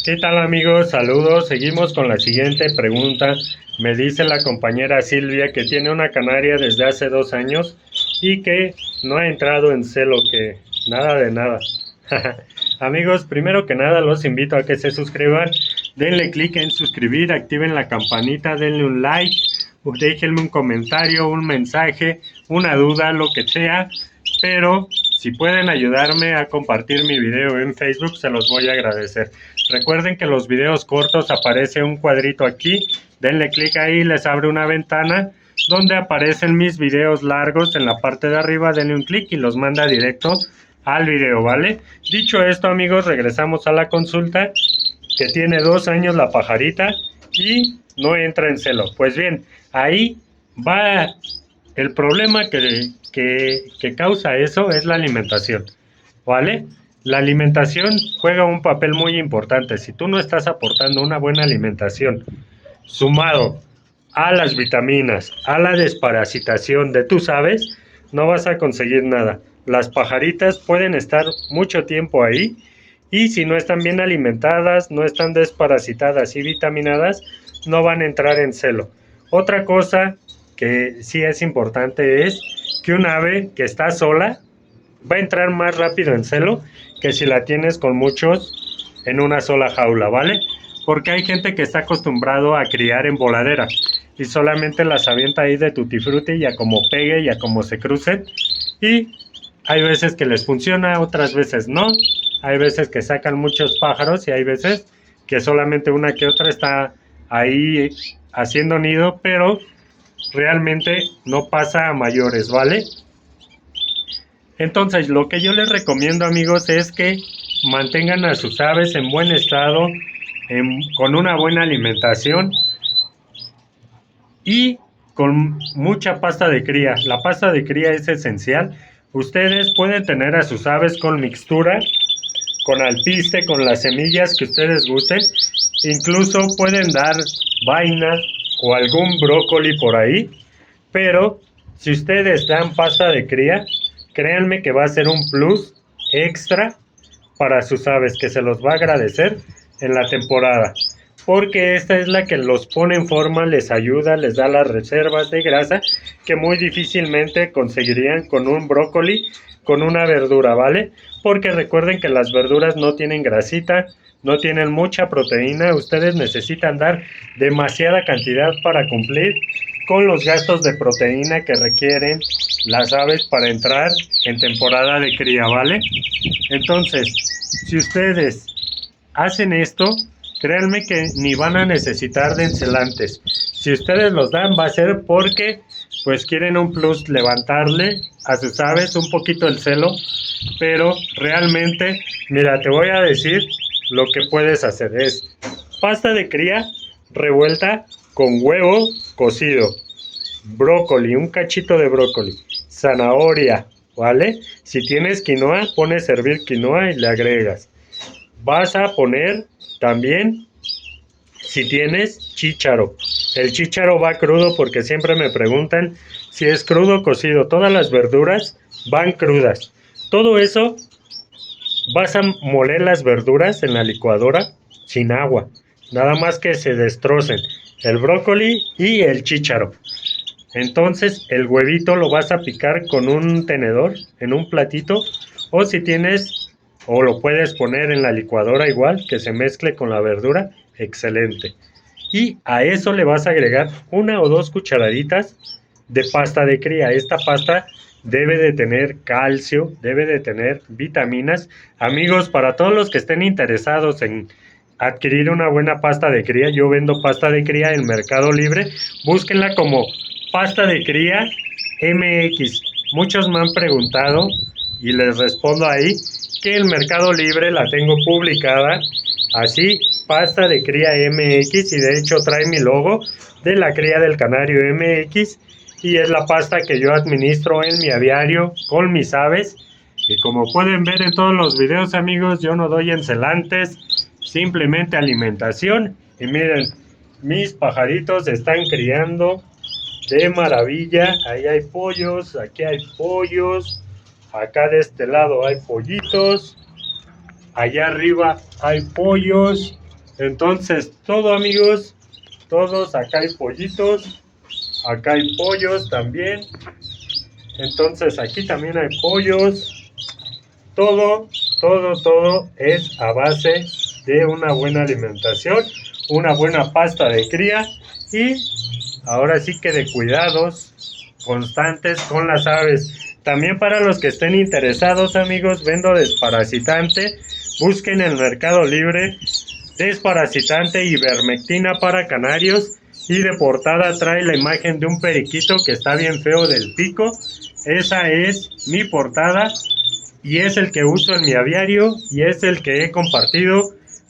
¿Qué tal amigos? Saludos. Seguimos con la siguiente pregunta. Me dice la compañera Silvia que tiene una canaria desde hace 2 años y que no ha entrado en celo, que nada de nada. Amigos, primero que nada los invito a que se suscriban, denle clic en suscribir, activen la campanita, denle un like, déjenme un comentario, un mensaje, una duda, lo que sea, pero si pueden ayudarme a compartir mi video en Facebook, se los voy a agradecer. Recuerden que los videos cortos aparece un cuadrito aquí, denle clic ahí, les abre una ventana donde aparecen mis videos largos. En la parte de arriba denle un clic y los manda directo al video, ¿vale? Dicho esto amigos, regresamos a la consulta, que tiene 2 años la pajarita y no entra en celo. Pues bien, ahí va el problema que causa eso, es la alimentación, ¿vale? La alimentación juega un papel muy importante. Si tú no estás aportando una buena alimentación, sumado a las vitaminas, a la desparasitación de tus aves, no vas a conseguir nada. Las pajaritas pueden estar mucho tiempo ahí y si no están bien alimentadas, no están desparasitadas y vitaminadas, no van a entrar en celo. Otra cosa que sí es importante es que un ave que está sola va a entrar más rápido en celo que si la tienes con muchos en una sola jaula, ¿vale? Porque hay gente que está acostumbrado a criar en voladera y solamente las avienta ahí de tutti frutti y a como pegue y a como se crucen, y hay veces que les funciona, otras veces no, hay veces que sacan muchos pájaros y hay veces que solamente una que otra está ahí haciendo nido, pero realmente no pasa a mayores, ¿vale? Entonces, lo que yo les recomiendo, amigos, es que mantengan a sus aves en buen estado, con una buena alimentación y con mucha pasta de cría. La pasta de cría es esencial. Ustedes pueden tener a sus aves con mixtura, con alpiste, con las semillas que ustedes gusten. Incluso pueden dar vaina o algún brócoli por ahí. Pero si ustedes dan pasta de cría, créanme que va a ser un plus extra para sus aves, que se los va a agradecer en la temporada, porque esta es la que los pone en forma, les ayuda, les da las reservas de grasa que muy difícilmente conseguirían con un brócoli, con una verdura, ¿vale? Porque recuerden que las verduras no tienen grasita, no tienen mucha proteína. Ustedes necesitan dar demasiada cantidad para cumplir con los gastos de proteína que requieren las aves para entrar en temporada de cría, ¿vale? Entonces, si ustedes hacen esto, créanme que ni van a necesitar de encelantes. Si ustedes los dan, va a ser porque pues quieren un plus, levantarle a sus aves un poquito el celo, pero realmente, mira, te voy a decir lo que puedes hacer. Es pasta de cría revuelta con huevo cocido, brócoli, un cachito de brócoli, zanahoria, ¿vale? Si tienes quinoa, pones a hervir quinoa y le agregas. Vas a poner también, si tienes chícharo. El chícharo va crudo porque siempre me preguntan si es crudo o cocido. Todas las verduras van crudas. Todo eso vas a moler las verduras en la licuadora sin agua. Nada más que se destrocen el brócoli y el chícharo. Entonces el huevito lo vas a picar con un tenedor en un platito, o si tienes, o lo puedes poner en la licuadora igual, que se mezcle con la verdura, excelente. Y a eso le vas a agregar 1 o 2 cucharaditas de pasta de cría. Esta pasta debe de tener calcio, debe de tener vitaminas. Amigos, para todos los que estén interesados en adquirir una buena pasta de cría, yo vendo pasta de cría en Mercado Libre. Búsquenla como pasta de cría MX. Muchos me han preguntado y les respondo ahí que en Mercado Libre la tengo publicada así, pasta de cría MX, y de hecho trae mi logo de la cría del canario MX, y es la pasta que yo administro en mi aviario con mis aves. Y como pueden ver en todos los videos, amigos, yo no doy encelantes, simplemente alimentación. Y miren, mis pajaritos están criando de maravilla. Ahí hay pollos, aquí hay pollos, acá de este lado hay pollitos, allá arriba hay pollos, Entonces, todo amigos, todos, acá hay pollitos, acá hay pollos también. Entonces, aquí también hay pollos. Todo, todo es a base de una buena alimentación, una buena pasta de cría y ahora sí que de cuidados constantes con las aves. También para los que estén interesados, amigos, vendo desparasitante. Busquen en el Mercado Libre desparasitante ivermectina para canarios y de portada trae la imagen de un periquito que está bien feo del pico. Esa es mi portada y es el que uso en mi aviario y es el que he compartido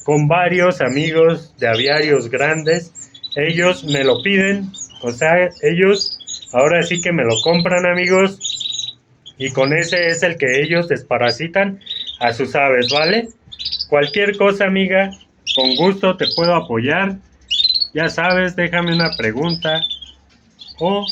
con varios amigos de aviarios grandes. Ellos me lo piden, o sea, ellos ahora sí que me lo compran, amigos, y con ese es el que ellos desparasitan a sus aves, ¿vale? Cualquier cosa, amiga, con gusto te puedo apoyar. Ya sabes, déjame una pregunta o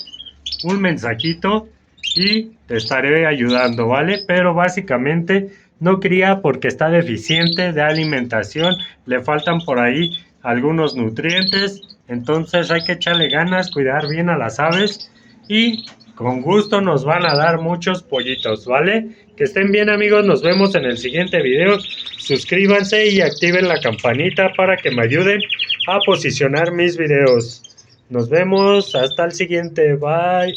un mensajito y te estaré ayudando, ¿vale? Pero básicamente no cría porque está deficiente de alimentación, le faltan por ahí algunos nutrientes, entonces hay que echarle ganas, cuidar bien a las aves y con gusto nos van a dar muchos pollitos, ¿vale? Que estén bien amigos, nos vemos en el siguiente video, suscríbanse y activen la campanita para que me ayuden a posicionar mis videos. Nos vemos, hasta el siguiente, bye.